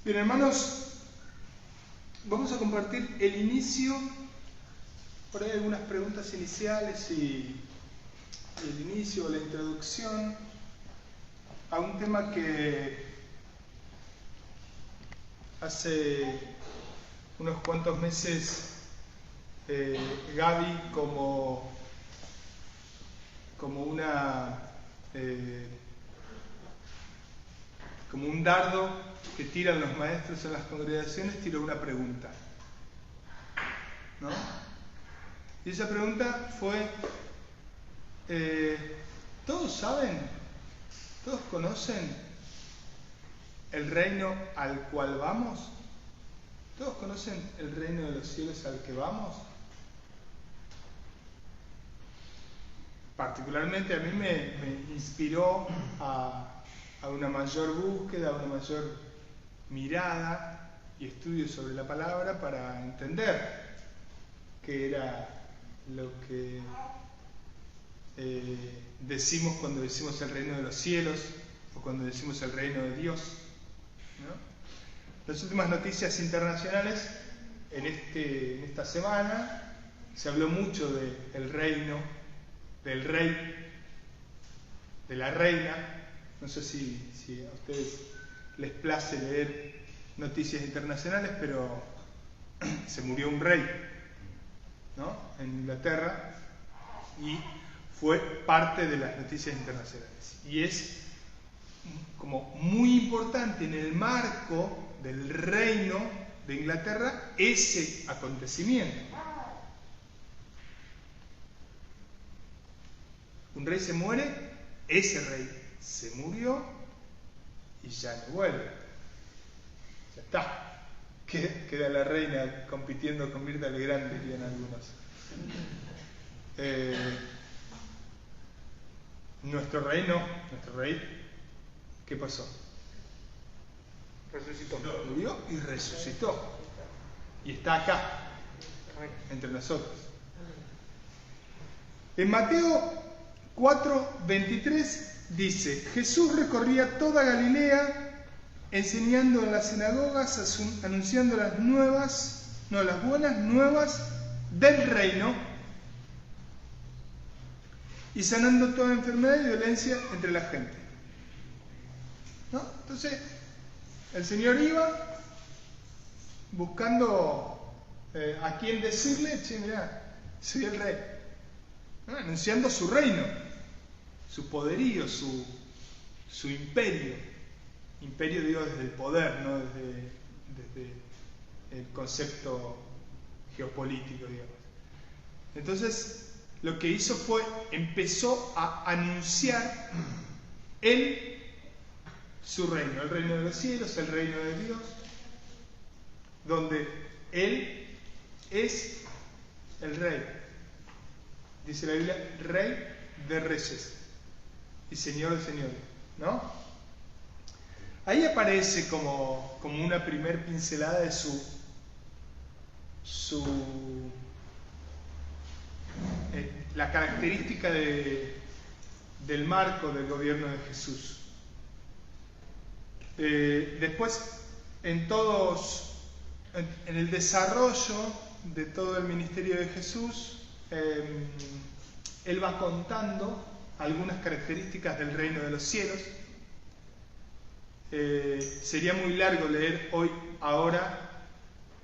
Bien, hermanos, vamos a compartir el inicio, por ahí algunas preguntas iniciales y el inicio, la introducción a un tema que hace unos cuantos meses Gaby como un dardo que tiran los maestros en las congregaciones, tiró una pregunta, ¿no? Y esa pregunta fue, ¿todos saben? ¿Todos conocen el reino al cual vamos? ¿Todos conocen el reino de los cielos al que vamos? Particularmente a mí me inspiró a una mayor búsqueda, a una mayor mirada y estudio sobre la palabra para entender qué era lo que decimos cuando decimos el reino de los cielos o cuando decimos el reino de Dios, ¿no? Las últimas noticias internacionales en esta semana se habló mucho del reino, del rey, de la reina. No sé si a ustedes les place leer noticias internacionales, pero se murió un rey, ¿no?, en Inglaterra, y fue parte de las noticias internacionales. Y es como muy importante en el marco del reino de Inglaterra ese acontecimiento. Un rey se muere, ese rey se murió y ya no vuelve. Ya está. Queda la reina compitiendo con Mirta Legrand, dirían algunos. Nuestro rey, ¿qué pasó? Resucitó. Murió y resucitó. Y está acá, entre nosotros. En Mateo 4:23 dice: Jesús recorría toda Galilea, enseñando en las sinagogas, anunciando las buenas nuevas del reino y sanando toda enfermedad y violencia entre la gente, ¿no? Entonces, el Señor iba buscando a quién decirle: che, mirá, soy el rey, ¿no? Anunciando su reino, su poderío, su imperio. Imperio, digo, desde el poder, no desde el concepto geopolítico, digamos. Entonces, lo que hizo fue, empezó a anunciar su reino, el reino de los cielos, el reino de Dios, donde Él es el rey. Dice la Biblia, rey de reyes y señor de señores, ¿no? Ahí aparece como una primer pincelada de la característica del marco del gobierno de Jesús. Después, en el desarrollo de todo el ministerio de Jesús, Él va contando algunas características del reino de los cielos. Sería muy largo leer ahora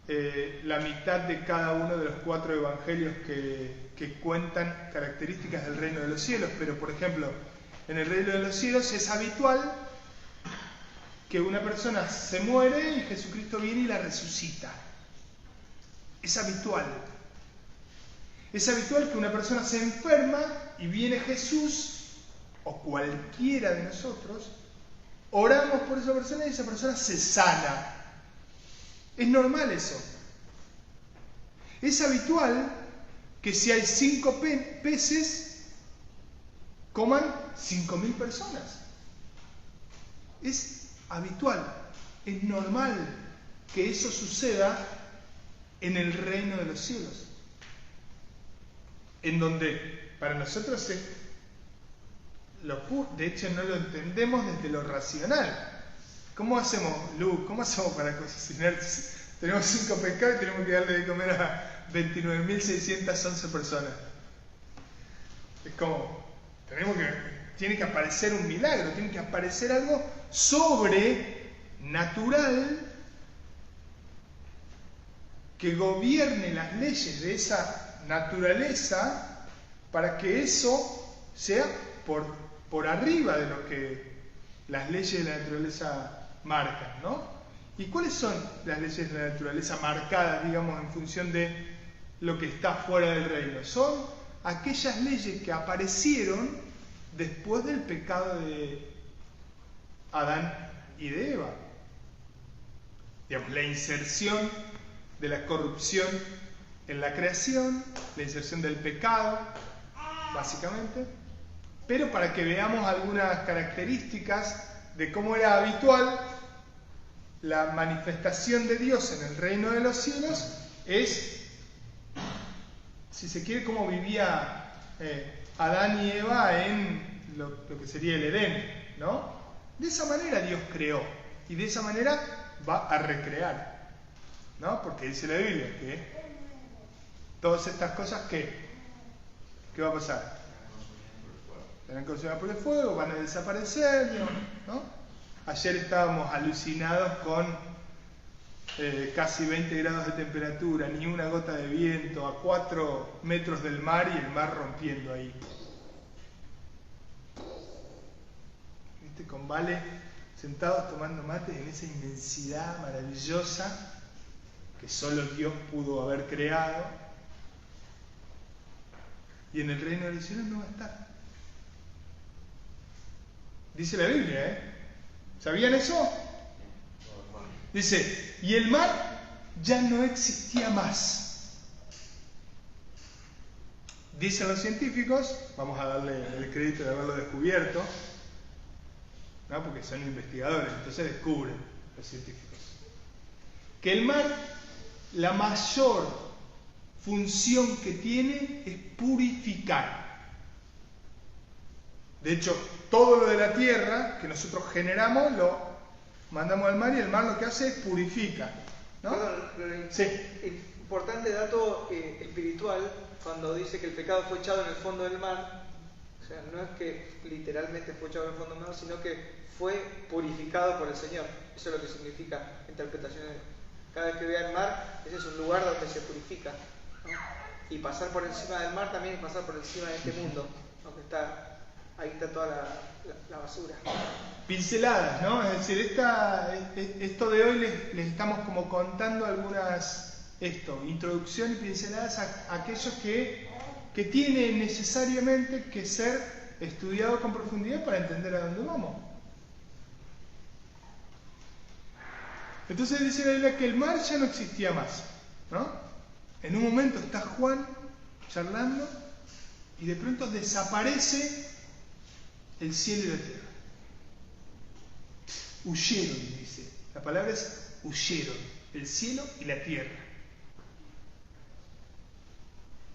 la mitad de cada uno de los 4 evangelios que cuentan características del reino de los cielos, pero por ejemplo, en el reino de los cielos es habitual que una persona se muere y Jesucristo viene y la resucita. Es habitual. Es habitual que una persona se enferma y viene Jesús o cualquiera de nosotros, oramos por esa persona y esa persona se sana. Es normal eso. Es habitual que si hay 5 peces, coman 5.000 personas. Es habitual, es normal que eso suceda en el reino de los cielos, en donde para nosotros de hecho no lo entendemos desde lo racional. ¿Cómo hacemos, Lu? ¿Cómo hacemos para cocinar? Tenemos 5 pescados y tenemos que darle de comer a 29.611 personas. Es como, tiene que aparecer un milagro, tiene que aparecer algo sobrenatural que gobierne las leyes de esa naturaleza para que eso sea por arriba de lo que las leyes de la naturaleza marcan, ¿no? ¿Y cuáles son las leyes de la naturaleza marcadas, digamos, en función de lo que está fuera del reino? Son aquellas leyes que aparecieron después del pecado de Adán y de Eva. Digamos, la inserción de la corrupción en la creación, la inserción del pecado, básicamente, pero para que veamos algunas características de cómo era habitual la manifestación de Dios en el reino de los cielos, es, si se quiere, cómo vivía Adán y Eva en lo que sería el Edén, ¿no? De esa manera Dios creó y de esa manera va a recrear, ¿no? Porque dice la Biblia que todas estas cosas, ¿qué va a pasar? Serán consumidas por el fuego, van a desaparecer, ¿no? Ayer estábamos alucinados con casi 20 grados de temperatura, ni una gota de viento, a 4 metros del mar y el mar rompiendo ahí. ¿Viste? Con Vale sentados tomando mate en esa inmensidad maravillosa que solo Dios pudo haber creado. Y en el reino de los cielos no va a estar. Dice la Biblia, ¿eh? ¿Sabían eso? Dice, y el mar ya no existía más. Dicen los científicos, vamos a darle el crédito de haberlo descubierto, ¿no? Porque son investigadores, entonces descubren los científicos, que el mar, la mayor función que tiene es purificar. De hecho, todo lo de la tierra que nosotros generamos lo mandamos al mar y el mar lo que hace es purifica, ¿no? Perdón, sí. Importante dato espiritual, cuando dice que el pecado fue echado en el fondo del mar, o sea, no es que literalmente fue echado en el fondo del mar, sino que fue purificado por el Señor. Eso es lo que significa interpretaciones. Cada vez que vea el mar, ese es un lugar donde se purifica, ¿no? Y pasar por encima del mar también es pasar por encima de este mundo, donde está... Ahí está toda la basura. Pinceladas, ¿no? Es decir, esto de hoy les estamos como contando algunas, introducción y pinceladas a aquellos que tienen necesariamente que ser estudiados con profundidad para entender a dónde vamos. Entonces dice la Biblia que el mar ya no existía más, ¿no? En un momento está Juan charlando y de pronto desaparece el cielo y la tierra. Huyeron, dice. La palabra es huyeron, el cielo y la tierra.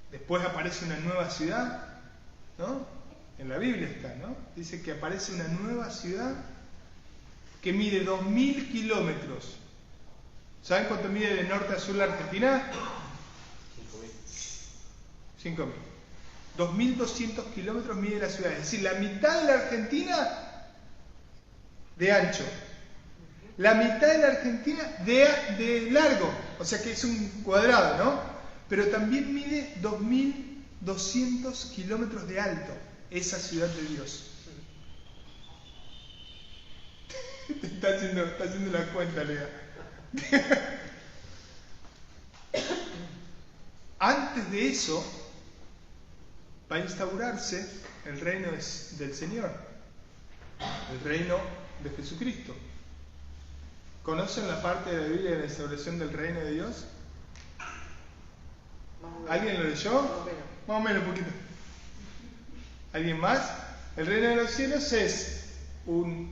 Después aparece una nueva ciudad, ¿no? En la Biblia está, ¿no? Dice que aparece una nueva ciudad que mide 2.000 kilómetros. ¿Saben cuánto mide de norte a sur la Argentina? 5.000. 2.200 kilómetros mide la ciudad, es decir, la mitad de la Argentina de ancho, la mitad de la Argentina de largo, o sea que es un cuadrado, ¿no? Pero también mide 2.200 kilómetros de alto, esa ciudad de Dios. Está haciendo la cuenta, Lea. Antes de eso va a instaurarse el reino del Señor, el reino de Jesucristo. ¿Conocen la parte de la Biblia de la instauración del reino de Dios? ¿Alguien lo leyó? Más o menos un poquito. ¿Alguien más? El reino de los cielos es un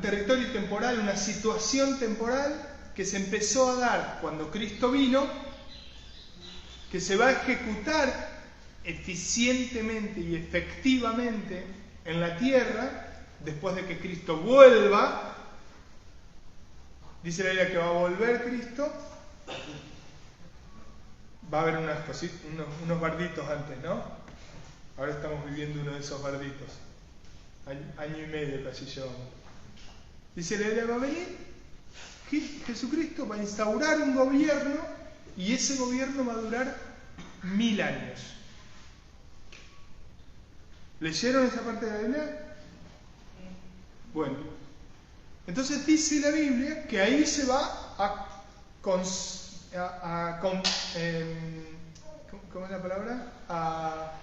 territorio temporal, una situación temporal que se empezó a dar cuando Cristo vino que se va a ejecutar eficientemente y efectivamente en la tierra después de que Cristo vuelva. Dice la Biblia que va a volver Cristo. Va a haber unos barditos antes, ¿no? Ahora estamos viviendo uno de esos barditos. Año y medio casi llevamos. Dice la Biblia, va a venir Jesucristo, va a instaurar un gobierno y ese gobierno va a durar 1000 años. ¿Leyeron esa parte de la Biblia? Bueno, entonces dice la Biblia que ahí se va a ¿cómo es la palabra?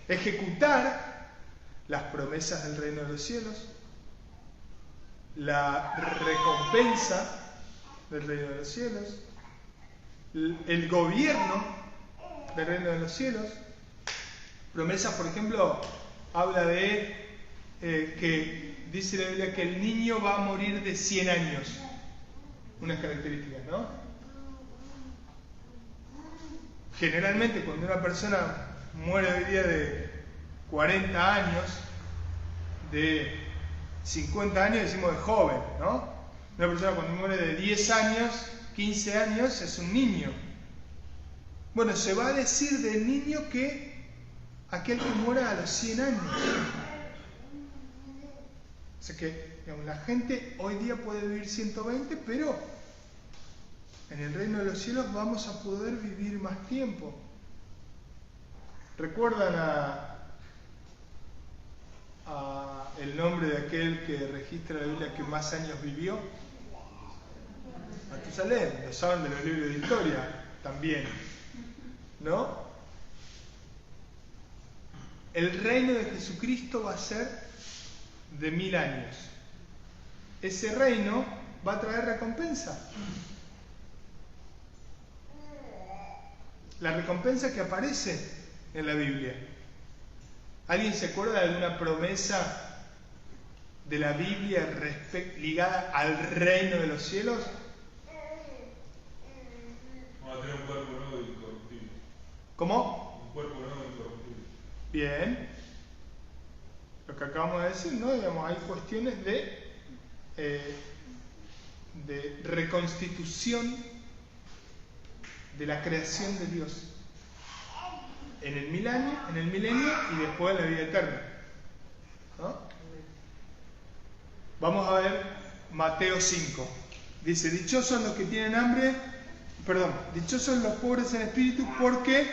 Ejecutar las promesas del reino de los cielos, la recompensa del reino de los cielos, el gobierno del reino de los cielos. Promesas, por ejemplo, habla de que dice la Biblia que el niño va a morir de 100 años. Unas características, ¿no? Generalmente cuando una persona muere hoy día de 40 años, de 50 años, decimos de joven, ¿no? Una persona cuando muere de 10 años, 15 años, es un niño. Bueno, se va a decir del niño que aquel que muera a los 100 años. O sea que, digamos, la gente hoy día puede vivir 120, pero en el reino de los cielos vamos a poder vivir más tiempo. ¿Recuerdan el nombre de aquel que registra la Biblia que más años vivió? Matusalén, lo saben de los libros de historia también, ¿no? El reino de Jesucristo va a ser de 1000 años. Ese reino va a traer recompensa. La recompensa que aparece en la Biblia. ¿Alguien se acuerda de alguna promesa de la Biblia ligada al reino de los cielos? Vamos a tener un cuerpo nuevo e incorruptible. ¿Cómo? Un cuerpo nuevo e incorruptible. Bien. Lo que acabamos de decir, ¿no? Digamos, hay cuestiones de reconstitución de la creación de Dios en el milenio y después en la vida eterna, ¿no? Vamos a ver Mateo 5. Dice, dichosos los que tienen hambre, dichosos los pobres en espíritu, porque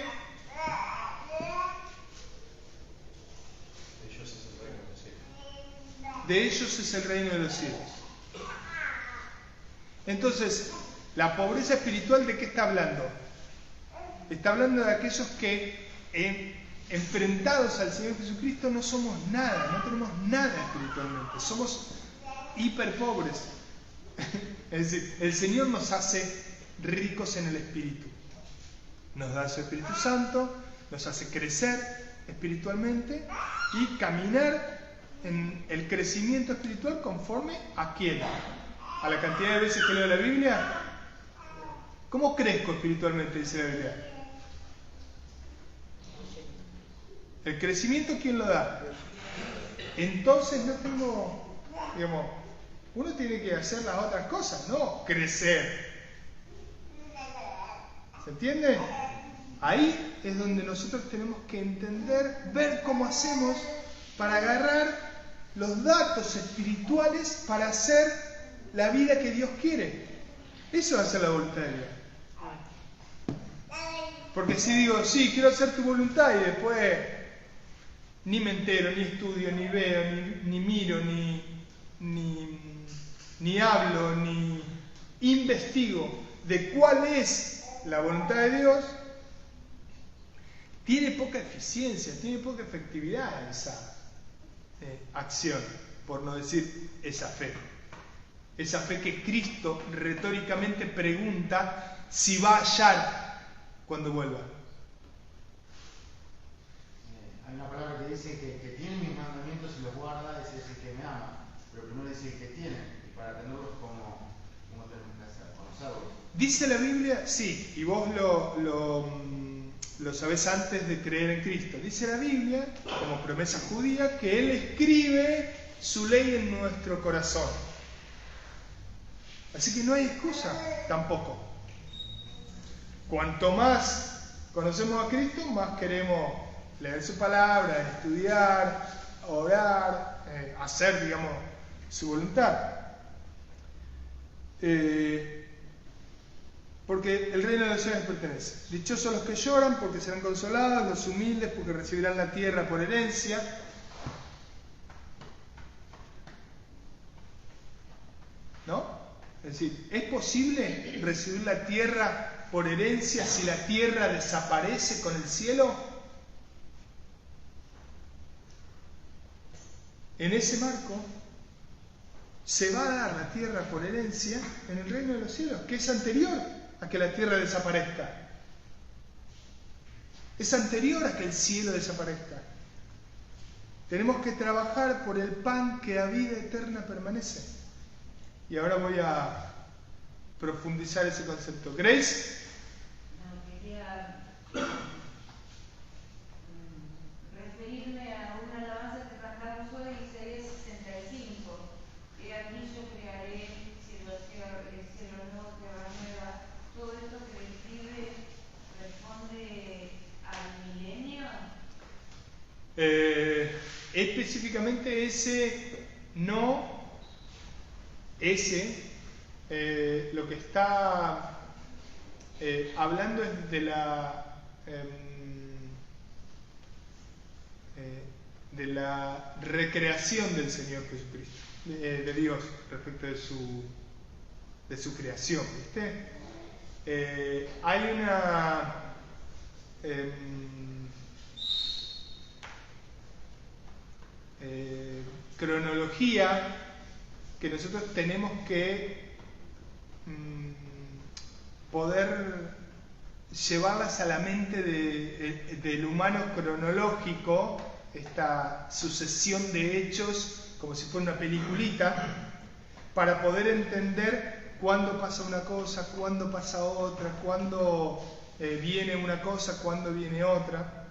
de ellos es el reino de los cielos. Entonces, la pobreza espiritual, ¿de qué está hablando? Está hablando de aquellos que enfrentados al Señor Jesucristo no somos nada, no tenemos nada espiritualmente, somos hiper pobres. Es decir, el Señor nos hace ricos en el Espíritu, nos da su Espíritu Santo, nos hace crecer espiritualmente y caminar en el crecimiento espiritual conforme a quién, a la cantidad de veces que leo la Biblia. ¿Cómo crezco espiritualmente? Dice la Biblia. El crecimiento, ¿quién lo da? Entonces no tengo, digamos, uno tiene que hacer las otras cosas, no crecer. ¿Se entiende? Ahí es donde nosotros tenemos que entender, ver cómo hacemos para agarrar los datos espirituales para hacer la vida que Dios quiere. Eso va a ser la voluntad de Dios. Porque si digo, sí, quiero hacer tu voluntad y después ni me entero, ni estudio, ni veo, ni miro, ni hablo, ni investigo de cuál es la voluntad de Dios, tiene poca eficiencia, tiene poca efectividad esa acción, por no decir esa fe. Esa fe que Cristo retóricamente pregunta si va a hallar cuando vuelva. Hay una palabra que dice que tiene mis mandamientos y los guarda, ese es el que me ama, pero primero dice el que tiene, y para tenerlos como ¿Cómo tenemos que hacer? ¿Conocerlos? Dice la Biblia, sí, y vos lo sabés antes de creer en Cristo. Dice la Biblia, como promesa judía, que Él escribe su ley en nuestro corazón. Así que no hay excusa tampoco. Cuanto más conocemos a Cristo, más queremos leer su palabra, estudiar, orar, hacer, digamos, su voluntad. Porque el reino de los cielos les pertenece. Dichosos los que lloran, porque serán consolados, los humildes, porque recibirán la tierra por herencia. ¿No? Es decir, ¿es posible recibir la tierra por herencia si la tierra desaparece con el cielo? En ese marco se va a dar la tierra por herencia en el reino de los cielos, que es anterior a que la tierra desaparezca. Es anterior a que el cielo desaparezca. Tenemos que trabajar por el pan que a vida eterna permanece. Y ahora voy a profundizar ese concepto. ¿Grace? No, quería referirme a una alabanza que cantamos hoy, Isaías 65. He aquí yo crearé cielo nuevo, tierra nueva. Todo esto que describe responde al milenio. Específicamente ese no. Lo que está hablando es de la recreación del Señor Jesucristo, de Dios respecto de su creación, ¿viste? Hay una cronología que nosotros tenemos que poder llevarlas a la mente del humano cronológico, esta sucesión de hechos como si fuera una peliculita, para poder entender cuándo pasa una cosa, cuándo pasa otra, cuándo viene una cosa, cuándo viene otra.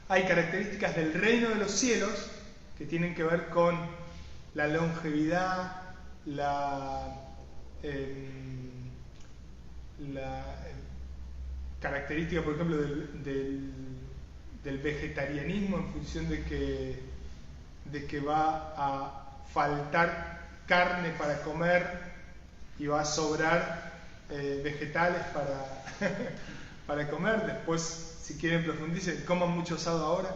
Hay características del reino de los cielos que tienen que ver con la longevidad, la característica, por ejemplo, del vegetarianismo, en función de que va a faltar carne para comer y va a sobrar vegetales para comer. Después, si quieren profundizar, coman mucho asado ahora,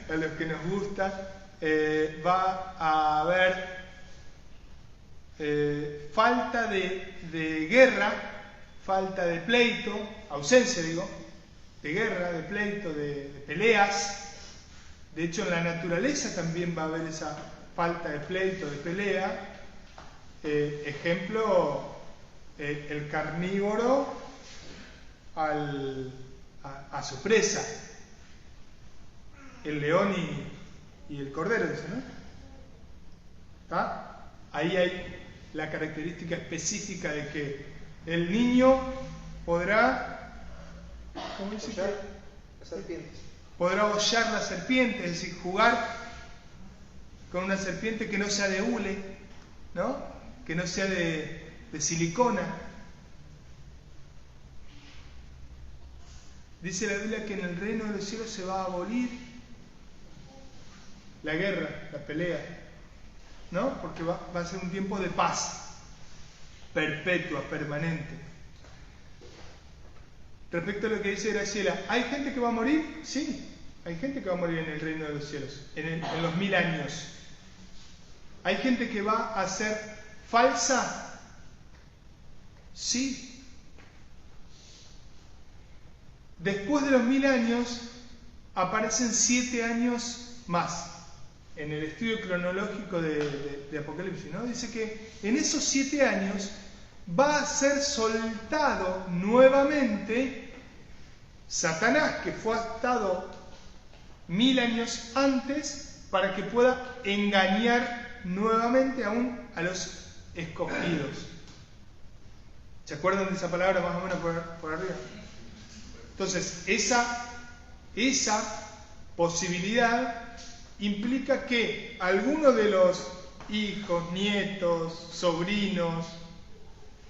a los que nos gusta. Va a haber falta de guerra, falta de pleito, ausencia, digo, de guerra, de pleito, de peleas. De hecho, en la naturaleza también va a haber esa falta de pleito, de pelea. Ejemplo, el carnívoro a su presa, el león y el cordero, dice, ¿no? ¿Está? Ahí hay la característica específica de que el niño podrá, ¿cómo dice? Hollar las serpientes. Podrá hollar la serpiente, es decir, jugar con una serpiente que no sea de hule, ¿no? Que no sea de silicona. Dice la Biblia que en el reino de los cielos se va a abolir la guerra, la pelea, ¿no? Porque va a ser un tiempo de paz, perpetua, permanente. Respecto a lo que dice Graciela, ¿hay gente que va a morir? Sí, hay gente que va a morir en el reino de los cielos, en los 1000 años. ¿Hay gente que va a ser falsa? Sí. Después de los 1000 años aparecen 7 años más. En el estudio cronológico de Apocalipsis, ¿no? Dice que en esos 7 años va a ser soltado nuevamente Satanás, que fue atado 1000 años antes, para que pueda engañar nuevamente aún a los escogidos. ¿Se acuerdan de esa palabra más o menos por arriba? Entonces, esa posibilidad implica que algunos de los hijos, nietos, sobrinos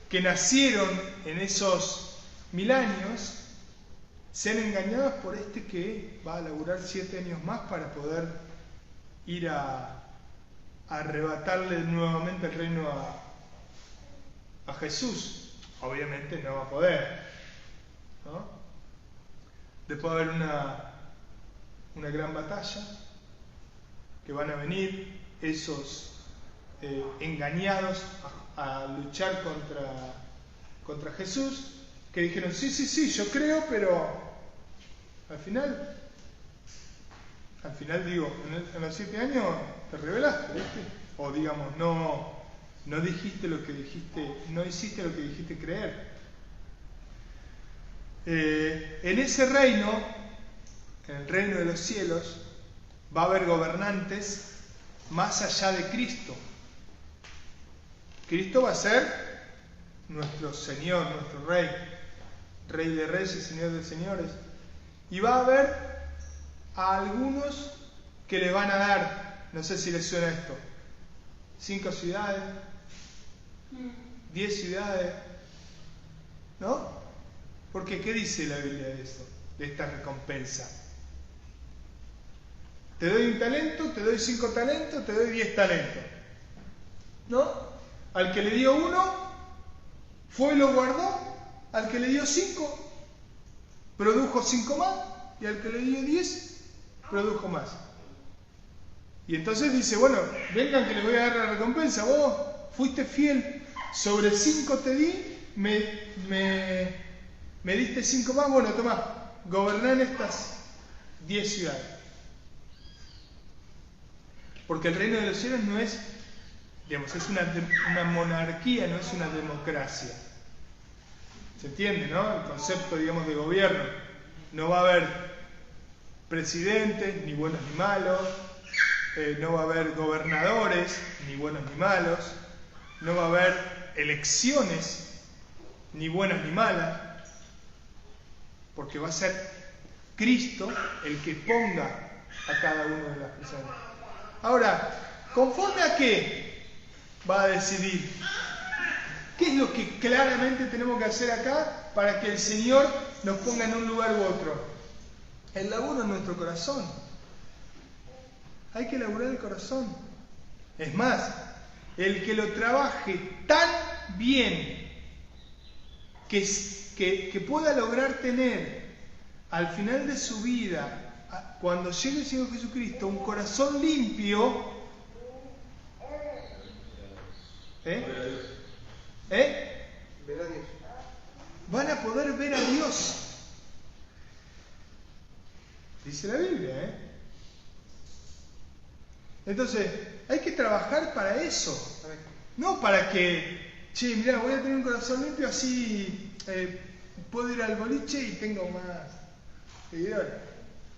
que nacieron en esos 1000 años sean engañados por este que va a laburar 7 años más para poder ir a arrebatarle nuevamente el reino a Jesús. Obviamente no va a poder, ¿no? Después va a haber una gran batalla, que van a venir esos engañados a luchar contra Jesús, que dijeron, sí, yo creo, pero al final digo, en los 7 años te rebelaste, ¿viste? O digamos, no dijiste lo que dijiste, no hiciste lo que dijiste creer. En ese reino, en el reino de los cielos, va a haber gobernantes más allá de Cristo. Cristo va a ser nuestro Señor, nuestro Rey, Rey de Reyes y Señor de Señores. Y va a haber a algunos que le van a dar, no sé si les suena esto, 5 ciudades, 10 ciudades, ¿no? Porque ¿qué dice la Biblia de esto? De esta recompensa. Te doy un talento, te doy 5 talentos, te doy 10 talentos. ¿No? Al que le dio 1, fue y lo guardó. Al que le dio 5, produjo 5 más. Y al que le dio 10, produjo más. Y entonces dice, bueno, vengan que les voy a dar la recompensa. Vos fuiste fiel, sobre 5 te di, me diste 5 más, bueno, tomá, goberná en estas 10 ciudades. Porque el reino de los cielos no es, digamos, es una monarquía, no es una democracia. ¿Se entiende, no? El concepto, digamos, de gobierno. No va a haber presidentes, ni buenos ni malos, no va a haber gobernadores, ni buenos ni malos, no va a haber elecciones, ni buenas ni malas, porque va a ser Cristo el que ponga a cada uno de las personas. Ahora, ¿conforme a qué va a decidir? ¿Qué es lo que claramente tenemos que hacer acá para que el Señor nos ponga en un lugar u otro? El laburo en nuestro corazón. Hay que laburar el corazón. Es más, el que lo trabaje tan bien que pueda lograr tener al final de su vida, cuando llegue el Señor Jesucristo, un corazón limpio, van a poder ver a Dios. Dice la Biblia, Entonces, hay que trabajar para eso. No para que, mirá, voy a tener un corazón limpio, así puedo ir al boliche y tengo más seguidores.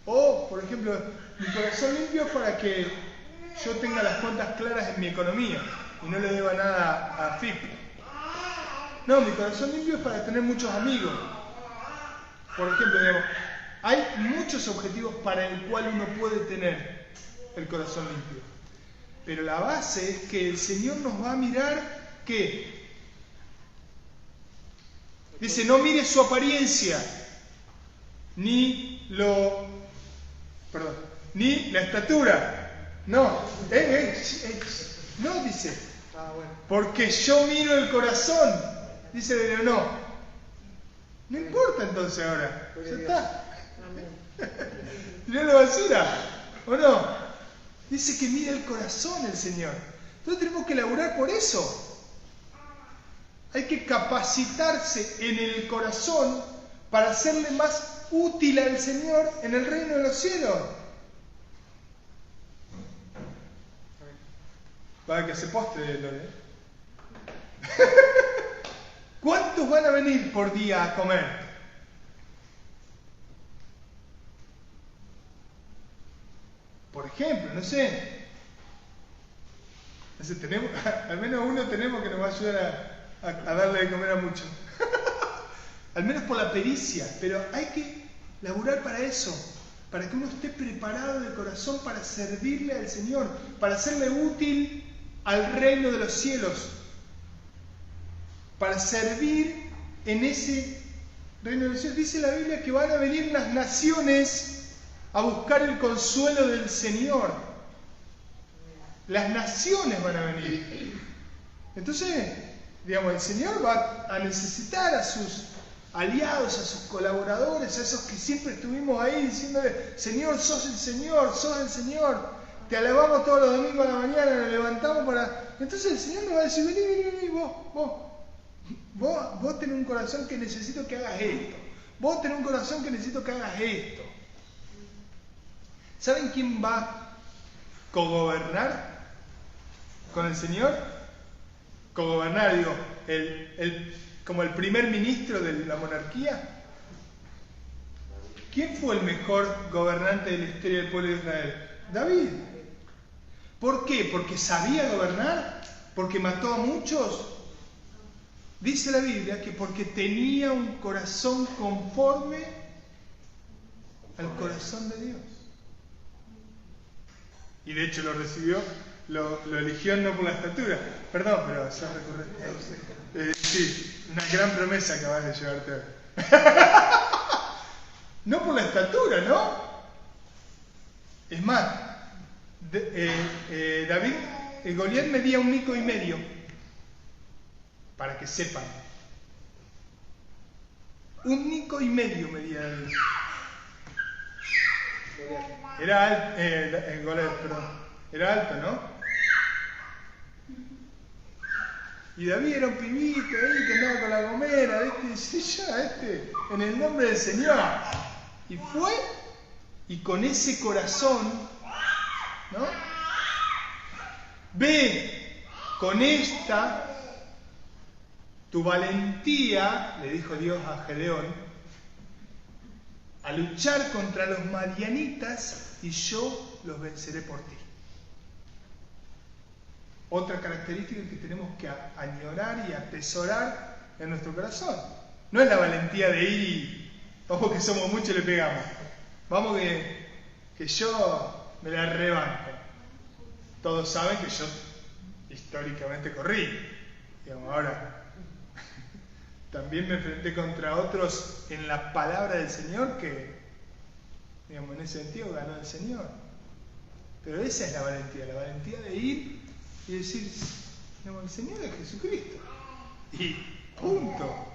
O, por ejemplo, mi corazón limpio es para que yo tenga las cuentas claras en mi economía y no le deba nada a FIP. No, mi corazón limpio es para tener muchos amigos. Por ejemplo, digamos, hay muchos objetivos para el cual uno puede tener el corazón limpio. Pero la base es que el Señor nos va a mirar, ¿qué? Dice, no mire su apariencia, ni la estatura. No, no dice. Porque yo miro el corazón. Dice, pero no importa entonces ahora. Ya está. Tiró la basura, ¿o no? Dice que mira el corazón el Señor. Entonces tenemos que laburar por eso. Hay que capacitarse en el corazón para hacerle más útil al Señor en el reino de los cielos. Para que se postre, Lore. ¿Cuántos van a venir por día a comer? Por ejemplo, no sé. Entonces tenemos, al menos uno tenemos que nos va a ayudar a darle de comer a muchos. Al menos por la pericia, pero hay que laburar para eso, para que uno esté preparado de corazón para servirle al Señor, para serle útil al reino de los cielos, para servir en ese reino de los cielos. Dice la Biblia que van a venir las naciones a buscar el consuelo del Señor. Las naciones van a venir. Entonces, digamos, el Señor va a necesitar a sus aliados, a sus colaboradores, a esos que siempre estuvimos ahí diciéndole: Señor, sos el Señor, sos el Señor. Te alabamos todos los domingos a la mañana, nos levantamos para... Entonces el Señor nos va a decir: vení, vos tenés un corazón que necesito que hagas esto. Vos tenés un corazón que necesito que hagas esto. ¿Saben quién va a cogobernar con el Señor? Cogobernar, digo, como el primer ministro de la monarquía. ¿Quién fue el mejor gobernante de la historia del pueblo de Israel? David. ¿Por qué? ¿Porque sabía gobernar? ¿Porque mató a muchos? Dice la Biblia que porque tenía un corazón conforme al corazón de Dios. Y de hecho lo recibió, lo eligió no por la estatura. Perdón, pero eso recurrente. Sí, una gran promesa acabas de llevarte hoy. No por la estatura, ¿no? Es más, David, Goliat medía 1,5 metros. Para que sepan. 1,5 metros medía David. Era alto, era alto, ¿no? Y David era un pibito ahí que andaba con la gomera, ¿viste? Y dice: ya, en el nombre del Señor. Y fue, y con ese corazón, ¿no? Ve, con esta, tu valentía, le dijo Dios a Gedeón, a luchar contra los madianitas, y yo los venceré por ti. Otra característica que tenemos que añorar y atesorar en nuestro corazón. No es la valentía de ir y vamos que somos muchos y le pegamos. Vamos que yo me la rebanco. Todos saben que yo históricamente corrí. Digamos, ahora, también me enfrenté contra otros en la palabra del Señor que, digamos, en ese sentido ganó el Señor. Pero esa es la valentía de ir y decir: digamos, el Señor es Jesucristo. Y punto.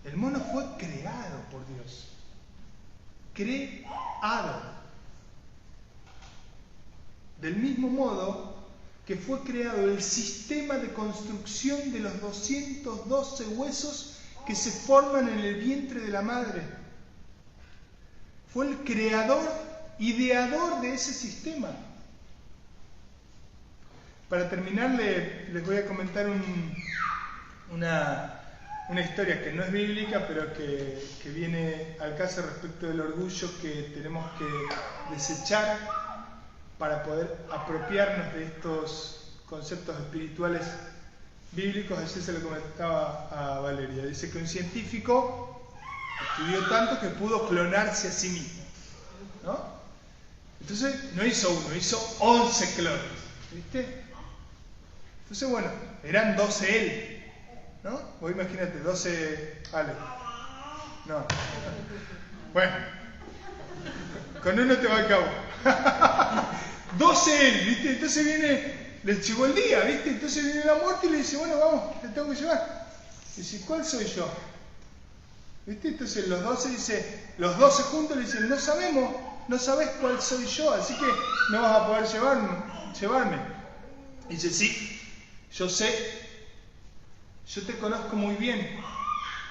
El mono fue creado por Dios. Creado. Del mismo modo que fue creado el sistema de construcción de los 212 huesos que se forman en el vientre de la madre. Fue el creador, ideador de ese sistema. Para terminar, les voy a comentar una historia que no es bíblica, pero que viene al caso respecto del orgullo que tenemos que desechar para poder apropiarnos de estos conceptos espirituales bíblicos. Así se lo comentaba a Valeria. Dice que un científico estudió tanto que pudo clonarse a sí mismo, ¿no? Entonces no hizo uno, hizo 11 clones, ¿viste? Entonces, bueno, eran 12 él, ¿no? O imagínate, 12 Ale. No. Bueno, con uno te va a cabo. 12 él, ¿viste? Entonces le llegó el día, ¿viste? Entonces viene la muerte y le dice: bueno, vamos, te tengo que llevar. Dice: ¿cuál soy yo? ¿Viste? Entonces los 12 juntos le dicen: no sabemos, no sabes cuál soy yo, así que no vas a poder llevarme. Y dice: sí, yo sé, yo te conozco muy bien,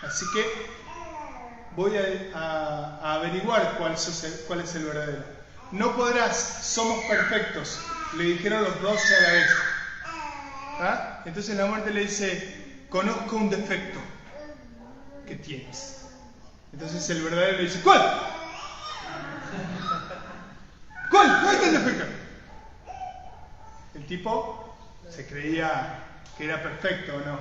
así que voy a averiguar cuál es el verdadero. No podrás, somos perfectos, le dijeron los 12 a la vez. ¿Ah? Entonces la muerte le dice: conozco un defecto que tienes. Entonces el verdadero le dice: ¿cuál? ¿Cuál? ¿Cuál es el defecto? El tipo se creía que era perfecto, ¿o no?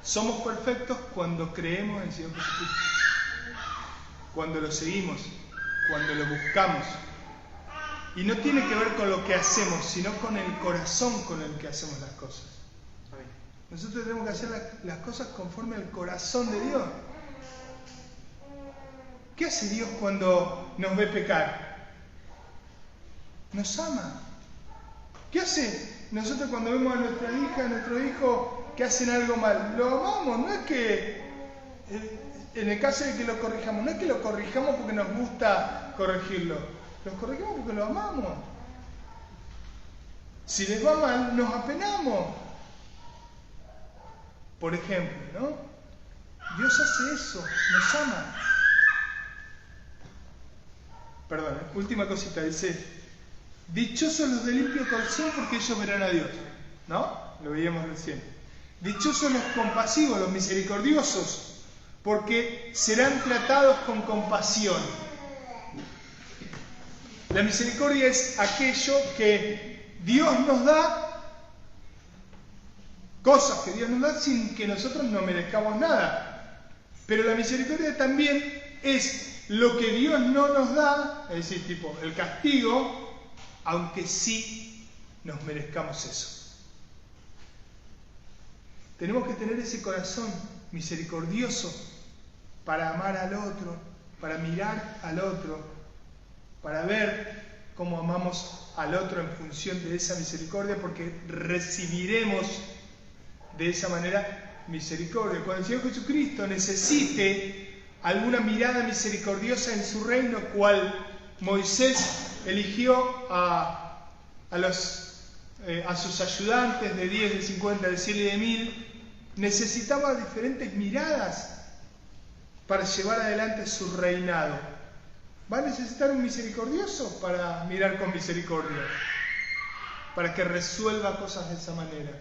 Somos perfectos cuando creemos en el Señor Jesucristo, cuando lo seguimos, cuando lo buscamos. Y no tiene que ver con lo que hacemos, sino con el corazón con el que hacemos las cosas. Nosotros tenemos que hacer las cosas conforme al corazón de Dios. ¿Qué hace Dios cuando nos ve pecar? Nos ama. ¿Qué hace nosotros cuando vemos a nuestra hija, a nuestro hijo que hacen algo mal? Lo amamos, no es que, en el caso de que lo corrijamos, no es que lo corrijamos porque nos gusta corregirlo, los corregimos porque lo amamos. Si les va mal, nos apenamos. Por ejemplo, ¿no? Dios hace eso, nos ama. Perdón, última cosita, dice: dichosos los de limpio corazón porque ellos verán a Dios, ¿no? Lo veíamos recién. Dichosos los compasivos, los misericordiosos, porque serán tratados con compasión. La misericordia es aquello que Dios nos da, cosas que Dios nos da sin que nosotros no merezcamos nada. Pero la misericordia también es lo que Dios no nos da, es decir, tipo el castigo, aunque sí nos merezcamos eso. Tenemos que tener ese corazón misericordioso para amar al otro, para mirar al otro, para ver cómo amamos al otro en función de esa misericordia, porque recibiremos de esa manera misericordia. Cuando el Señor Jesucristo necesite alguna mirada misericordiosa en su reino, cual Moisés eligió a sus ayudantes de 10, de 50, de 100 y de 1000, necesitaba diferentes miradas para llevar adelante su reinado. Va a necesitar un misericordioso para mirar con misericordia, para que resuelva cosas de esa manera.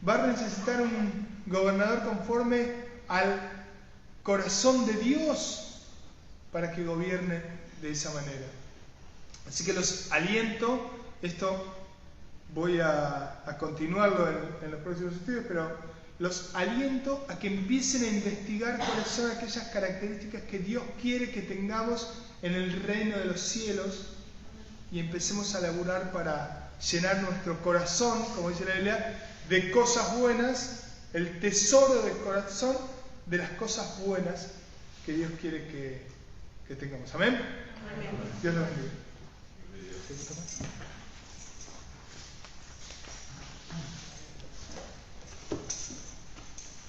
Va a necesitar un gobernador conforme al corazón de Dios para que gobierne de esa manera. Así que los aliento, esto voy a continuarlo en los próximos estudios, pero los aliento a que empiecen a investigar cuáles son aquellas características que Dios quiere que tengamos en el reino de los cielos y empecemos a laburar para llenar nuestro corazón, como dice la Biblia, de cosas buenas, el tesoro del corazón de las cosas buenas que Dios quiere que tengamos. ¿Amén? Amén. Dios nos bendiga.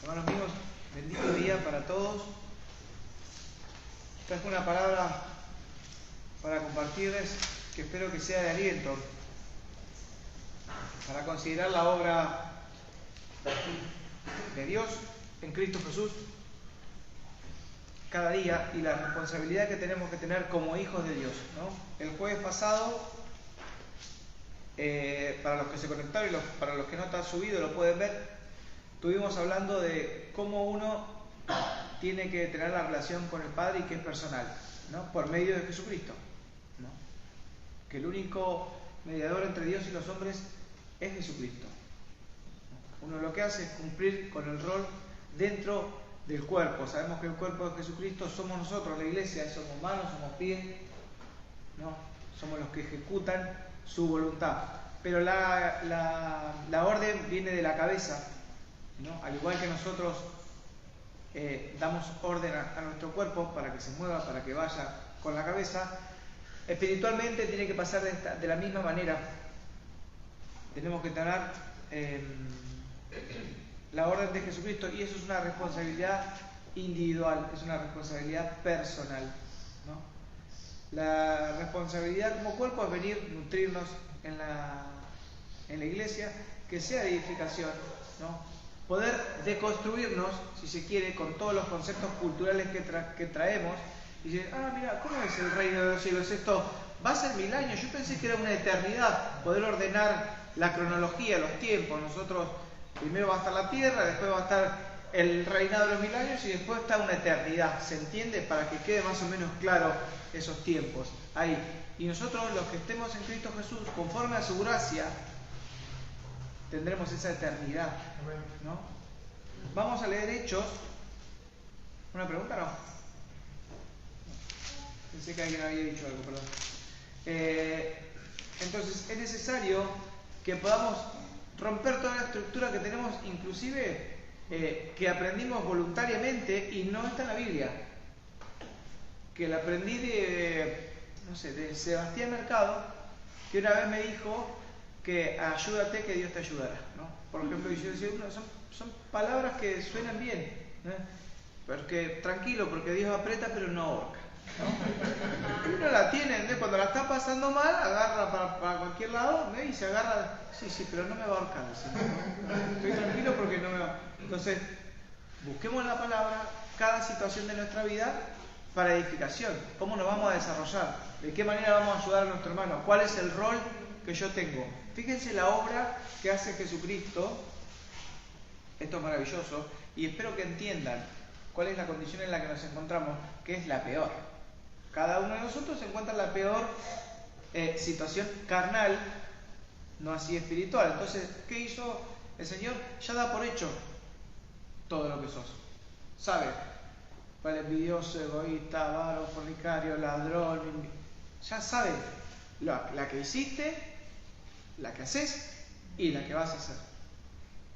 Hermanos míos, bendito día para todos. Traje una palabra para compartirles que espero que sea de aliento para considerar la obra de Dios en Cristo Jesús cada día y la responsabilidad que tenemos que tener como hijos de Dios, ¿no? El jueves pasado, para los que se conectaron y para los que no está subido lo pueden ver, estuvimos hablando de cómo uno tiene que tener la relación con el Padre y que es personal, ¿no? Por medio de Jesucristo, ¿no? Que el único mediador entre Dios y los hombres es Jesucristo. Uno lo que hace es cumplir con el rol dentro del cuerpo. Sabemos que el cuerpo de Jesucristo somos nosotros, la iglesia, somos manos, somos pies, ¿no? Somos los que ejecutan su voluntad. Pero la orden viene de la cabeza, ¿no? Al igual que nosotros damos orden a nuestro cuerpo para que se mueva, para que vaya con la cabeza, espiritualmente tiene que pasar de la misma manera. Tenemos que tener la orden de Jesucristo y eso es una responsabilidad individual, es una responsabilidad personal, ¿no? La responsabilidad como cuerpo es venir, nutrirnos en la iglesia, que sea de edificación, ¿no? Poder deconstruirnos, si se quiere, con todos los conceptos culturales que traemos y decir, mira, ¿cómo es el reino de los cielos? Esto va a ser 1000 años, yo pensé que era una eternidad. Poder ordenar la cronología, los tiempos. Nosotros, primero va a estar la tierra, después va a estar el reinado de los 1000 años y después está una eternidad, ¿se entiende? Para que quede más o menos claro esos tiempos ahí. Y nosotros, los que estemos en Cristo Jesús, conforme a su gracia, tendremos esa eternidad, ¿no? Vamos a leer Hechos. ¿Una pregunta? No. Pensé que alguien había dicho algo, perdón. Entonces, es necesario que podamos romper toda la estructura que tenemos, inclusive que aprendimos voluntariamente y no está en la Biblia. Que la aprendí de Sebastián Mercado, que una vez me dijo que ayúdate que Dios te ayudará, ¿no? Por ejemplo, yo decía, son palabras que suenan bien, ¿no? Porque tranquilo, porque Dios aprieta pero no ahorca, ¿no? Y uno la tiene, ¿no? Cuando la está pasando mal, agarra para cualquier lado, ¿no? Y se agarra, sí, pero no me va a ahorcar, ¿no? Estoy tranquilo porque no me va. Entonces, busquemos la palabra, cada situación de nuestra vida para edificación. ¿Cómo nos vamos a desarrollar? ¿De qué manera vamos a ayudar a nuestro hermano? ¿Cuál es el rol que yo tengo? Fíjense la obra que hace Jesucristo. Esto es maravilloso y espero que entiendan cuál es la condición en la que nos encontramos, que es la peor. Cada uno de nosotros se encuentra en la peor situación carnal, no así espiritual. Entonces, ¿qué hizo el Señor? Ya da por hecho todo lo que sos. Sabe cuál es envidioso, egoísta, avaro, fornicario, ladrón. Ya sabe la que hiciste, la que haces y la que vas a hacer.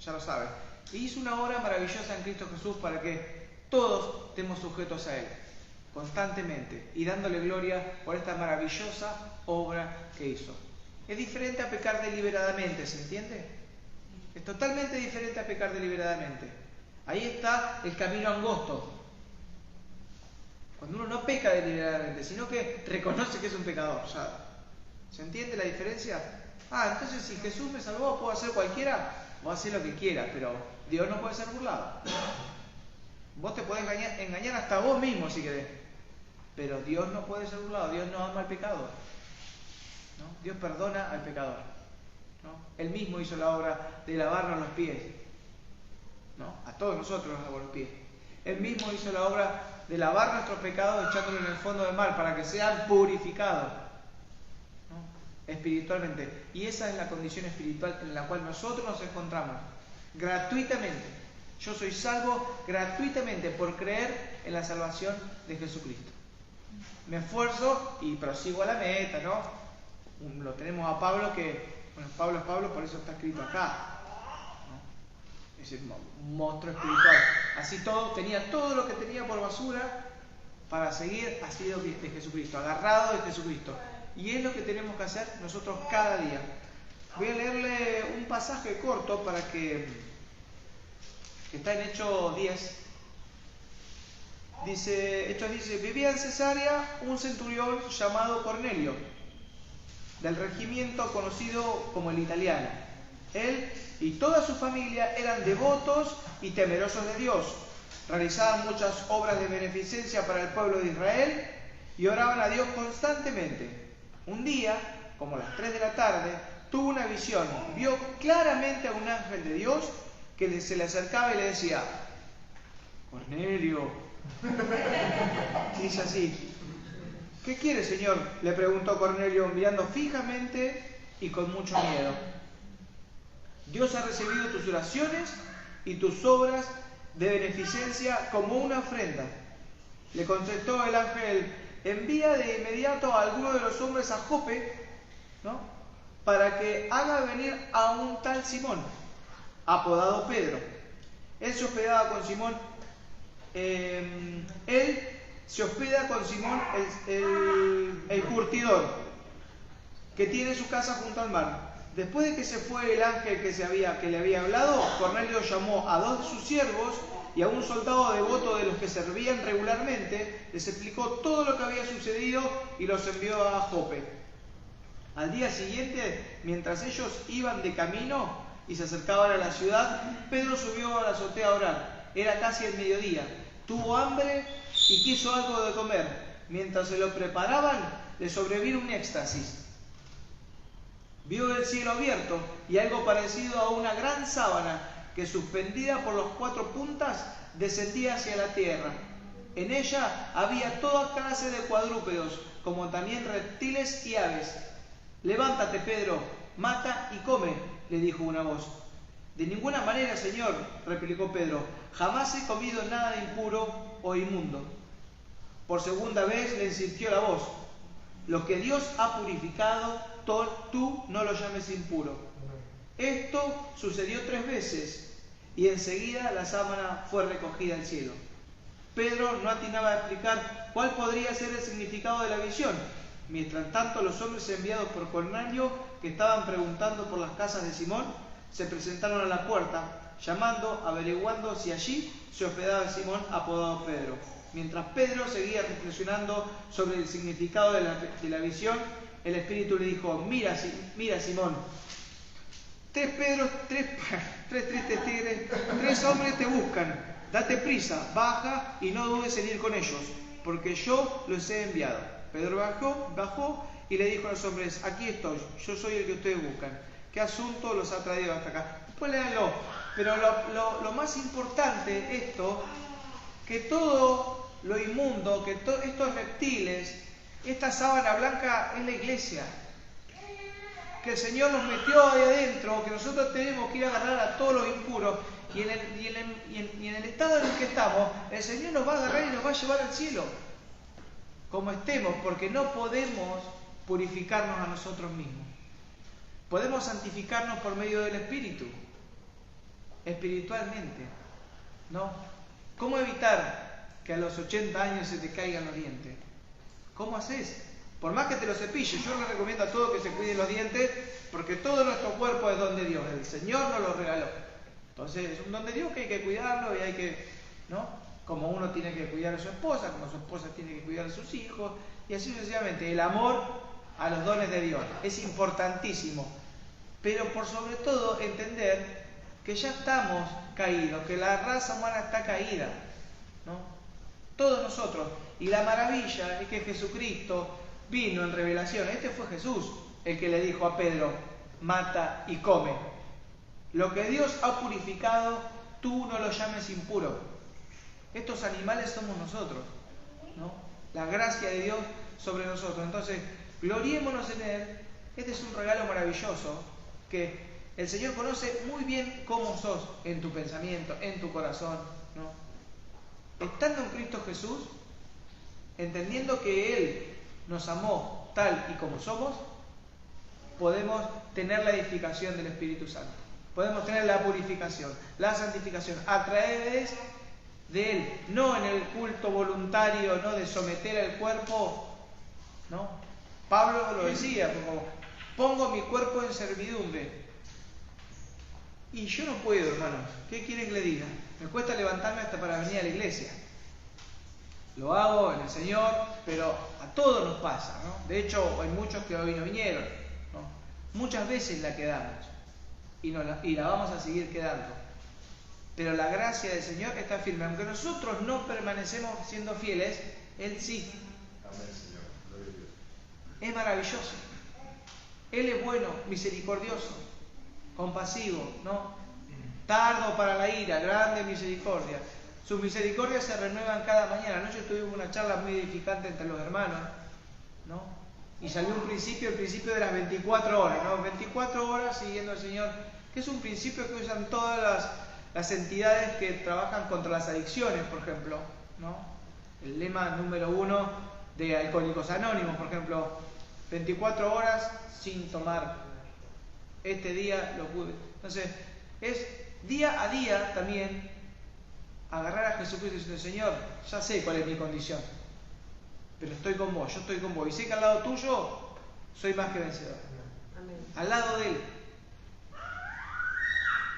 Ya lo sabe. Y hizo una obra maravillosa en Cristo Jesús para que todos estemos sujetos a Él, constantemente, y dándole gloria por esta maravillosa obra que hizo. Es diferente a pecar deliberadamente, ¿se entiende? Es totalmente diferente a pecar deliberadamente. Ahí está el camino angosto. Cuando uno no peca deliberadamente, sino que reconoce que es un pecador, ¿sabe? ¿Se entiende la diferencia? Entonces si Jesús me salvó, ¿puedo hacer cualquiera? Voy a hacer lo que quiera, pero Dios no puede ser burlado. Vos te podés engañar hasta vos mismo si querés, pero Dios no puede ser burlado. Dios no ama al pecado, ¿no? Dios perdona al pecador, ¿no? Él mismo hizo la obra de lavarnos los pies, ¿no? A todos nosotros nos lavó los pies. Él mismo hizo la obra de lavar nuestros pecados echándolos en el fondo del mar para que sean purificados, ¿no? Espiritualmente. Y esa es la condición espiritual en la cual nosotros nos encontramos, gratuitamente. Yo soy salvo gratuitamente por creer en la salvación de Jesucristo. Me esfuerzo y prosigo a la meta, ¿no? Lo tenemos a Pablo Pablo es Pablo, por eso está escrito acá, ¿no? Es un monstruo espiritual. Así tenía todo lo que tenía por basura para seguir así de Jesucristo, agarrado de Jesucristo. Y es lo que tenemos que hacer nosotros cada día. Voy a leerle un pasaje corto para que está en Hechos 10. Hechos dice, vivía en Cesarea un centurión llamado Cornelio, del regimiento conocido como el italiano. Él y toda su familia eran devotos y temerosos de Dios. Realizaban muchas obras de beneficencia para el pueblo de Israel y oraban a Dios constantemente. Un día, como a las 3 de la tarde, tuvo una visión. Vio claramente a un ángel de Dios que se le acercaba y le decía, Cornelio. Dice así, ¿qué quiere, Señor?, le preguntó Cornelio, mirando fijamente y con mucho miedo. Dios ha recibido tus oraciones y tus obras de beneficencia como una ofrenda. Le contestó el ángel, envía de inmediato a alguno de los hombres a Jope, ¿no?, para que haga venir a un tal Simón, apodado Pedro. Él se hospedaba con Simón. Él se hospeda con Simón el curtidor, que tiene su casa junto al mar. Después de que se fue el ángel que le había hablado, Cornelio llamó a 2 de sus siervos y a un soldado devoto de los que servían regularmente, les explicó todo lo que había sucedido y los envió a Jope. Al día siguiente, mientras ellos iban de camino y se acercaban a la ciudad, Pedro subió a la azotea a orar. Era casi el mediodía. Tuvo hambre y quiso algo de comer. Mientras se lo preparaban, le sobrevino un éxtasis. Vio el cielo abierto y algo parecido a una gran sábana que suspendida por los 4 puntas descendía hacia la tierra. En ella había toda clase de cuadrúpedos, como también reptiles y aves. Levántate, Pedro, mata y come, le dijo una voz. De ninguna manera, Señor, replicó Pedro, jamás he comido nada impuro o inmundo. Por segunda vez le insistió la voz, lo que Dios ha purificado, tú no lo llames impuro. Esto sucedió 3 veces y enseguida la sábana fue recogida al cielo. Pedro no atinaba a explicar cuál podría ser el significado de la visión. Mientras tanto, los hombres enviados por Cornelio, que estaban preguntando por las casas de Simón, se presentaron a la puerta, llamando, averiguando si allí se hospedaba Simón, apodado Pedro. Mientras Pedro seguía reflexionando sobre el significado de la visión, el Espíritu le dijo, mira Simón, 3 tristes tigres, 3 hombres te buscan, date prisa, baja y no dudes en ir con ellos, porque yo los he enviado. Pedro bajó y le dijo a los hombres, aquí estoy, yo soy el que ustedes buscan. ¿Qué asunto los ha traído hasta acá? Después léanlo. Pero lo más importante esto, que todo lo inmundo, que estos reptiles, esta sábana blanca es la iglesia. Que el Señor nos metió ahí adentro, que nosotros tenemos que ir a agarrar a todos los impuros. Y en el estado en el que estamos, el Señor nos va a agarrar y nos va a llevar al cielo. Como estemos, porque no podemos purificarnos a nosotros mismos. Podemos santificarnos por medio del Espíritu, espiritualmente, ¿no? ¿Cómo evitar que a los 80 años se te caigan los dientes? ¿Cómo haces? Por más que te los cepilles, yo les recomiendo a todos que se cuiden los dientes, porque todo nuestro cuerpo es don de Dios, el Señor nos lo regaló. Entonces es un don de Dios que hay que cuidarlo y hay que, ¿no? Como uno tiene que cuidar a su esposa, como su esposa tiene que cuidar a sus hijos, y así sucesivamente. El amor a los dones de Dios es importantísimo, pero por sobre todo entender que ya estamos caídos, que la raza humana está caída, ¿no? Todos nosotros. Y la maravilla es que Jesucristo vino en revelación. Este fue Jesús el que le dijo a Pedro, mata y come. Lo que Dios ha purificado, tú no lo llames impuro. Estos animales somos nosotros, ¿no? La gracia de Dios sobre nosotros. Entonces, gloriémonos en Él. Este es un regalo maravilloso que el Señor conoce muy bien cómo sos en tu pensamiento, en tu corazón, ¿no? Estando en Cristo Jesús, entendiendo que Él nos amó tal y como somos, podemos tener la edificación del Espíritu Santo. Podemos tener la purificación, la santificación a través de Él, no en el culto voluntario, no de someter al cuerpo, ¿no? Pablo lo decía, como pongo mi cuerpo en servidumbre. Y yo no puedo, hermanos. ¿Qué quieren que le diga? Me cuesta levantarme hasta para venir a la iglesia. Lo hago en el Señor, pero a todos nos pasa, ¿no? De hecho, hay muchos que hoy no vinieron, ¿no? Muchas veces la quedamos y la vamos a seguir quedando. Pero la gracia del Señor está firme. Aunque nosotros no permanecemos siendo fieles, Él sí. Amén, Señor. Gloria a Dios. Es maravilloso. Él es bueno, misericordioso, compasivo, ¿no? Tardo para la ira, grande misericordia. Sus misericordias se renuevan cada mañana. Anoche tuvimos una charla muy edificante entre los hermanos, ¿no? Y salió el principio de las 24 horas, ¿no? 24 horas siguiendo al Señor, que es un principio que usan todas las entidades que trabajan contra las adicciones, por ejemplo, ¿no? El lema número 1 de Alcohólicos Anónimos, por ejemplo, 24 horas sin tomar. Este día lo pude. Entonces, es día a día también agarrar a Jesucristo y decirle, Señor, ya sé cuál es mi condición, pero estoy con vos, yo estoy con vos. Y sé que al lado tuyo soy más que vencedor. Amén. Al lado de Él.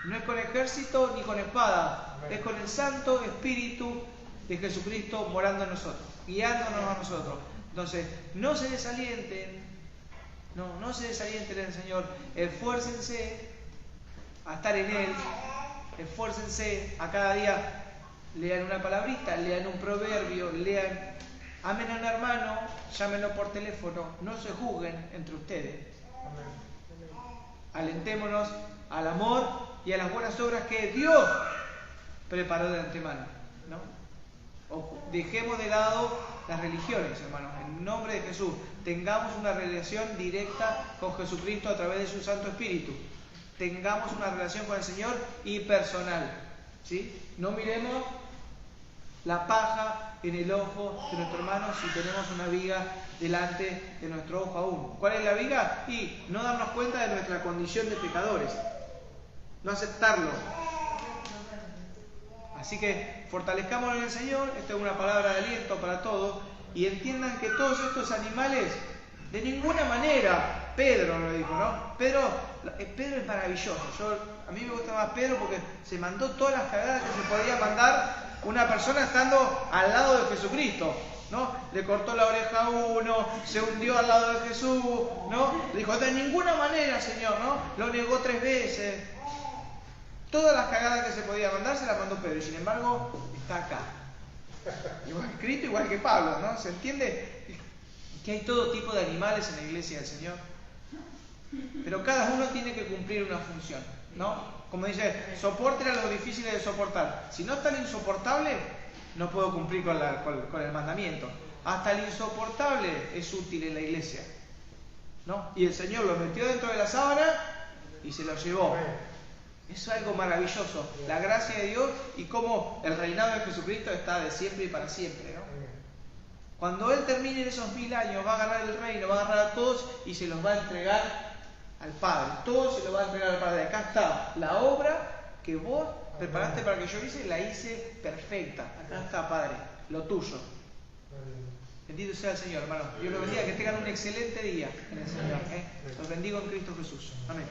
No es con ejército ni con espada, es con el Santo Espíritu de Jesucristo morando en nosotros, guiándonos a nosotros. Entonces, no se desalienten, no se desalienten en el Señor, esfuércense a estar en Él, esfuércense a cada día, lean una palabrita, lean un proverbio, lean, amen a un hermano, llámenlo por teléfono, no se juzguen entre ustedes. Alentémonos al amor y a las buenas obras que Dios preparó de antemano, ¿no? Dejemos de lado las religiones, hermanos, en nombre de Jesús. Tengamos una relación directa con Jesucristo a través de su Santo Espíritu. Tengamos una relación con el Señor y personal, ¿sí? No miremos la paja en el ojo de nuestro hermano si tenemos una viga delante de nuestro ojo aún. ¿Cuál es la viga? Y no darnos cuenta de nuestra condición de pecadores, no aceptarlo. Así que fortalezcámonos en el Señor. Esta es una palabra de aliento para todos, y entiendan que todos estos animales, de ninguna manera, Pedro lo dijo, ¿no? Pedro es maravilloso. A mí me gusta más Pedro porque se mandó todas las cagadas que se podía mandar una persona estando al lado de Jesucristo, ¿no? Le cortó la oreja a uno, se hundió al lado de Jesús, ¿no? Le dijo, de ninguna manera, Señor, ¿no? Lo negó 3 veces. Todas las cagadas que se podía mandar se las mandó Pedro, y sin embargo está acá. Igual Cristo, igual que Pablo, ¿no? ¿Se entiende? Que hay todo tipo de animales en la iglesia del Señor. Pero cada uno tiene que cumplir una función, ¿no? Como dice, soporten a los difíciles de soportar. Si no es tan insoportable, no puedo cumplir con el mandamiento. Hasta el insoportable es útil en la iglesia, ¿no? Y el Señor lo metió dentro de la sábana y se lo llevó. Eso es algo maravilloso, la gracia de Dios y cómo el reinado de Jesucristo está de siempre y para siempre, ¿no? Cuando Él termine esos 1000 años, va a agarrar el reino, va a agarrar a todos y se los va a entregar al Padre. Todo se lo va a entregar al Padre. Acá está la obra que vos preparaste para que yo hice, la hice perfecta. Acá está, Padre, lo tuyo. Bendito sea el Señor, hermano. Dios los bendiga, que tengan un excelente día en el Señor. Los bendigo en Cristo Jesús. Amén.